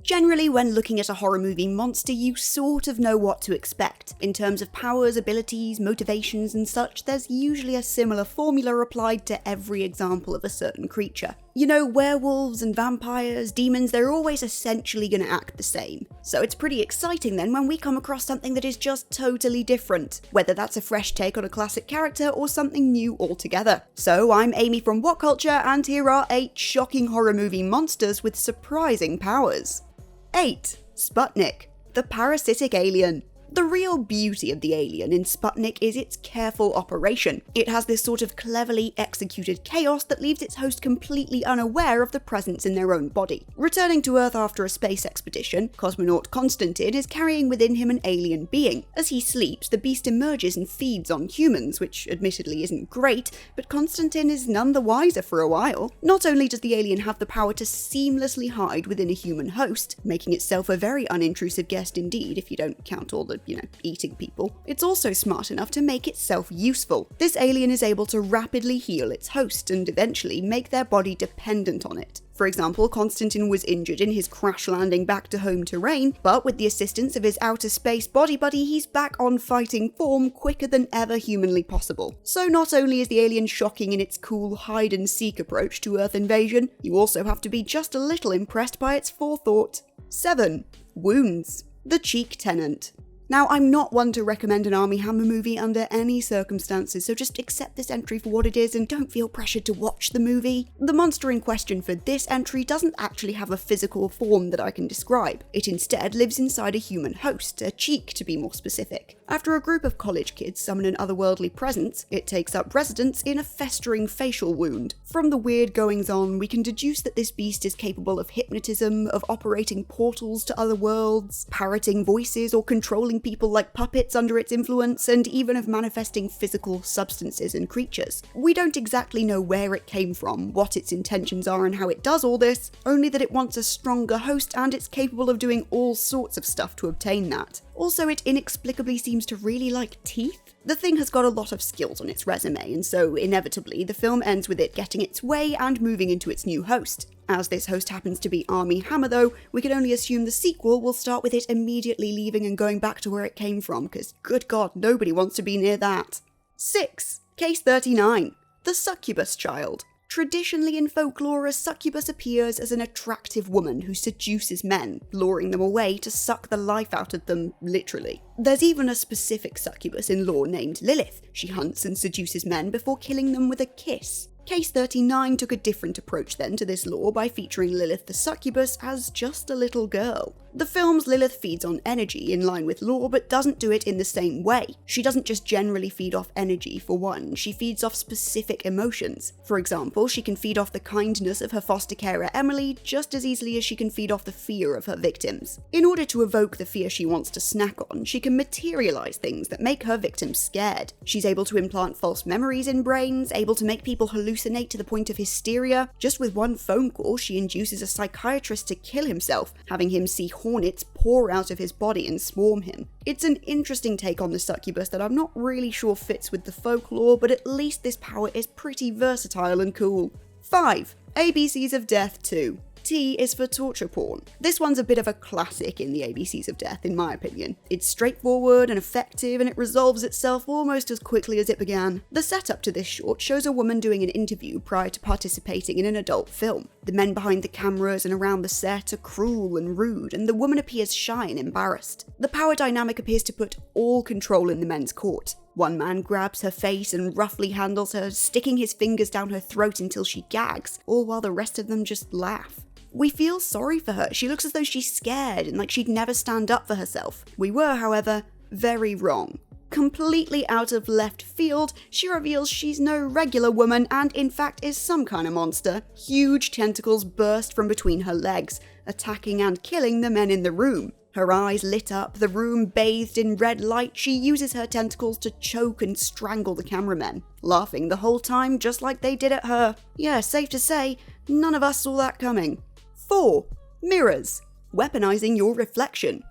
Generally, when looking at a horror movie monster, you sort of know what to expect. In terms of powers, abilities, motivations and such, there's usually a similar formula applied to every example of a certain creature. You know, werewolves and vampires, demons, they're always essentially going to act the same. So it's pretty exciting then when we come across something that is just totally different, whether that's a fresh take on a classic character or something new altogether. So I'm Amy from What Culture, and here are 8 shocking horror movie monsters with surprising powers. 8. Sputnik, the parasitic alien. The real beauty of the alien in Sputnik is its careful operation. It has this sort of cleverly executed chaos that leaves its host completely unaware of the presence in their own body. Returning to Earth after a space expedition, cosmonaut Konstantin is carrying within him an alien being. As he sleeps, the beast emerges and feeds on humans, which admittedly isn't great, but Konstantin is none the wiser for a while. Not only does the alien have the power to seamlessly hide within a human host, making itself a very unintrusive guest indeed if you don't count all the eating people, it's also smart enough to make itself useful. This alien is able to rapidly heal its host and eventually make their body dependent on it. For example, Konstantin was injured in his crash landing back to home terrain, but with the assistance of his outer space body buddy, he's back on fighting form quicker than ever humanly possible. So not only is the alien shocking in its cool hide-and-seek approach to Earth invasion, you also have to be just a little impressed by its forethought. 7. Wounds, the cheek tenant. Now, I'm not one to recommend an Armie Hammer movie under any circumstances, so just accept this entry for what it is and don't feel pressured to watch the movie. The monster in question for this entry doesn't actually have a physical form that I can describe. It instead lives inside a human host, a cheek to be more specific. After a group of college kids summon an otherworldly presence, it takes up residence in a festering facial wound. From the weird goings-on, we can deduce that this beast is capable of hypnotism, of operating portals to other worlds, parroting voices or controlling people like puppets under its influence, and even of manifesting physical substances and creatures. We don't exactly know where it came from, what its intentions are and how it does all this, only that it wants a stronger host and it's capable of doing all sorts of stuff to obtain that. Also, it inexplicably seems to really like teeth. The thing has got a lot of skills on its resume, and so inevitably the film ends with it getting its way and moving into its new host. As this host happens to be Armie Hammer though, we can only assume the sequel will start with it immediately leaving and going back to where it came from, because good god, nobody wants to be near that. 6. Case 39. The Succubus Child. Traditionally in folklore, a succubus appears as an attractive woman who seduces men, luring them away to suck the life out of them, literally. There's even a specific succubus in lore named Lilith. She hunts and seduces men before killing them with a kiss. Case 39 took a different approach then to this lore by featuring Lilith the succubus as just a little girl. The film's Lilith feeds on energy in line with lore, but doesn't do it in the same way. She doesn't just generally feed off energy for one, she feeds off specific emotions. For example, she can feed off the kindness of her foster carer Emily just as easily as she can feed off the fear of her victims. In order to evoke the fear she wants to snack on, she can materialize things that make her victims scared. She's able to implant false memories in brains, able to make people hallucinate to the point of hysteria. Just with one phone call, she induces a psychiatrist to kill himself, having him see hornets pour out of his body and swarm him. It's an interesting take on the succubus that I'm not really sure fits with the folklore, but at least this power is pretty versatile and cool. 5. ABCs of Death 2. T is for torture porn. This one's a bit of a classic in the ABCs of Death, in my opinion. It's straightforward and effective, and it resolves itself almost as quickly as it began. The setup to this short shows a woman doing an interview prior to participating in an adult film. The men behind the cameras and around the set are cruel and rude, and the woman appears shy and embarrassed. The power dynamic appears to put all control in the men's court. One man grabs her face and roughly handles her, sticking his fingers down her throat until she gags, all while the rest of them just laugh. We feel sorry for her. She looks as though she's scared and like she'd never stand up for herself. We were, however, very wrong. Completely out of left field, she reveals she's no regular woman and in fact is some kind of monster. Huge tentacles burst from between her legs, attacking and killing the men in the room. Her eyes lit up, the room bathed in red light, she uses her tentacles to choke and strangle the cameramen, laughing the whole time just like they did at her. Yeah, safe to say, none of us saw that coming. 4. Mirrors. Weaponizing your reflection.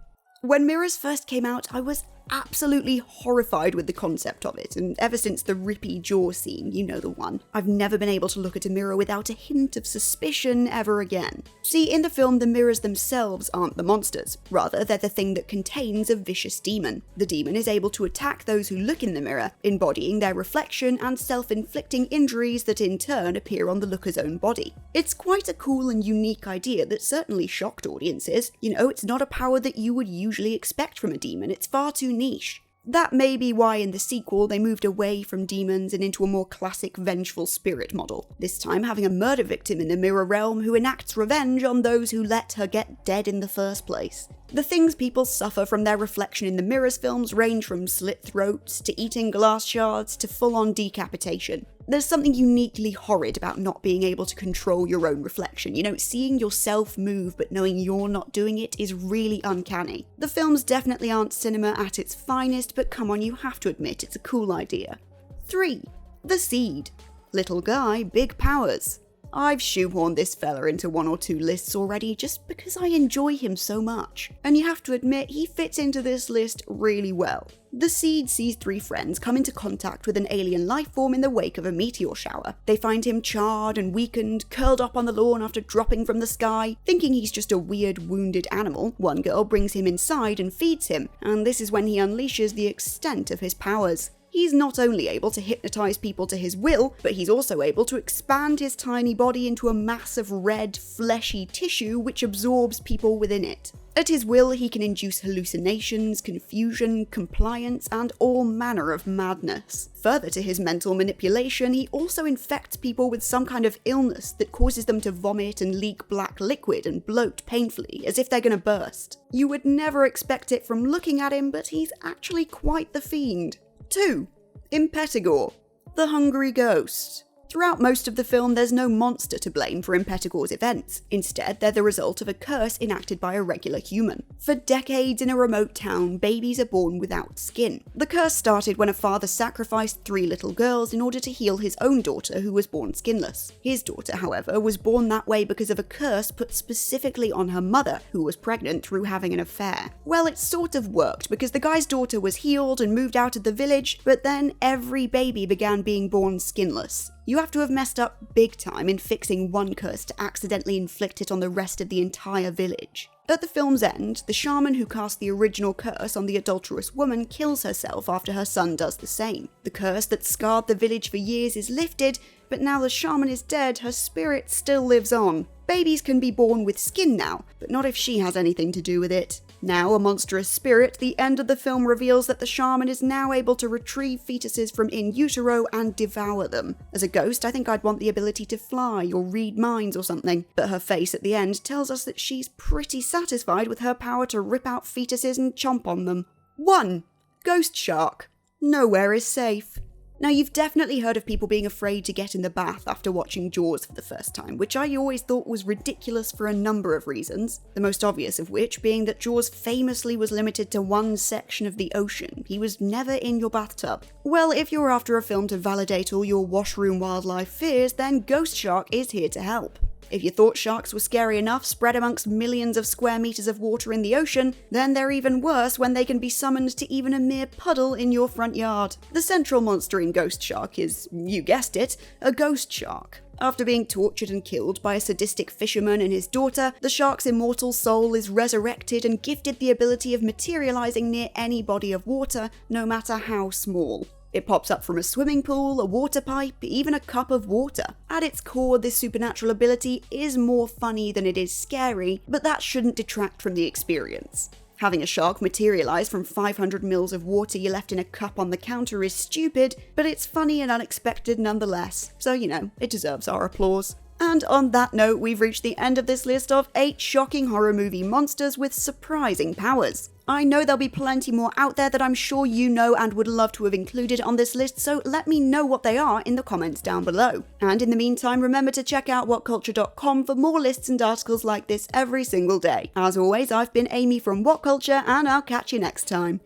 When mirrors first came out, I was absolutely horrified with the concept of it, and ever since the rippy jaw scene, you know the one, I've never been able to look at a mirror without a hint of suspicion ever again. See, in the film, the mirrors themselves aren't the monsters. Rather, they're the thing that contains a vicious demon. The demon is able to attack those who look in the mirror, embodying their reflection and self-inflicting injuries that in turn appear on the looker's own body. It's quite a cool and unique idea that certainly shocked audiences. You know, it's not a power that you would usually expect from a demon, it's far too niche. That may be why in the sequel they moved away from demons and into a more classic vengeful spirit model, this time having a murder victim in the mirror realm who enacts revenge on those who let her get dead in the first place. The things people suffer from their reflection in the Mirrors films range from slit throats to eating glass shards to full-on decapitation. There's something uniquely horrid about not being able to control your own reflection. You know, seeing yourself move but knowing you're not doing it is really uncanny. The films definitely aren't cinema at its finest, but come on, you have to admit it's a cool idea. 3. The Seed. Little guy, big powers. I've shoehorned this fella into 1 or 2 lists already just because I enjoy him so much, and you have to admit he fits into this list really well. The Seed sees 3 friends come into contact with an alien life form in the wake of a meteor shower. They find him charred and weakened, curled up on the lawn after dropping from the sky. Thinking he's just a weird, wounded animal, one girl brings him inside and feeds him, and this is when he unleashes the extent of his powers. He's not only able to hypnotize people to his will, but he's also able to expand his tiny body into a mass of red, fleshy tissue which absorbs people within it. At his will, he can induce hallucinations, confusion, compliance, and all manner of madness. Further to his mental manipulation, he also infects people with some kind of illness that causes them to vomit and leak black liquid and bloat painfully, as if they're gonna burst. You would never expect it from looking at him, but he's actually quite the fiend. 2. Impetigor, the Hungry Ghost. Throughout most of the film, there's no monster to blame for Impetigor's events. Instead, they're the result of a curse enacted by a regular human. For decades in a remote town, babies are born without skin. The curse started when a father sacrificed 3 little girls in order to heal his own daughter who was born skinless. His daughter, however, was born that way because of a curse put specifically on her mother, who was pregnant through having an affair. Well, it sort of worked because the guy's daughter was healed and moved out of the village, but then every baby began being born skinless. You have to have messed up big time in fixing one curse to accidentally inflict it on the rest of the entire village. At the film's end, the shaman who cast the original curse on the adulterous woman kills herself after her son does the same. The curse that scarred the village for years is lifted, but now the shaman is dead, her spirit still lives on. Babies can be born with skin now, but not if she has anything to do with it. Now a monstrous spirit, the end of the film reveals that the shaman is now able to retrieve fetuses from in utero and devour them. As a ghost, I think I'd want the ability to fly or read minds or something, but her face at the end tells us that she's pretty satisfied with her power to rip out fetuses and chomp on them. 1. Ghost Shark. Nowhere is safe. Now, you've definitely heard of people being afraid to get in the bath after watching Jaws for the first time, which I always thought was ridiculous for a number of reasons, the most obvious of which being that Jaws famously was limited to one section of the ocean. He was never in your bathtub. Well, if you're after a film to validate all your washroom wildlife fears, then Ghost Shark is here to help. If you thought sharks were scary enough spread amongst millions of square meters of water in the ocean, then they're even worse when they can be summoned to even a mere puddle in your front yard. The central monster in Ghost Shark is, you guessed it, a ghost shark. After being tortured and killed by a sadistic fisherman and his daughter, the shark's immortal soul is resurrected and gifted the ability of materializing near any body of water, no matter how small. It pops up from a swimming pool, a water pipe, even a cup of water. At its core, this supernatural ability is more funny than it is scary, but that shouldn't detract from the experience. Having a shark materialize from 500 mils of water you left in a cup on the counter is stupid, but it's funny and unexpected nonetheless, so you know, it deserves our applause. And on that note, we've reached the end of this list of 8 shocking horror movie monsters with surprising powers. I know there'll be plenty more out there that I'm sure you know and would love to have included on this list, so let me know what they are in the comments down below. And in the meantime, remember to check out whatculture.com for more lists and articles like this every single day. As always, I've been Amy from What Culture, and I'll catch you next time.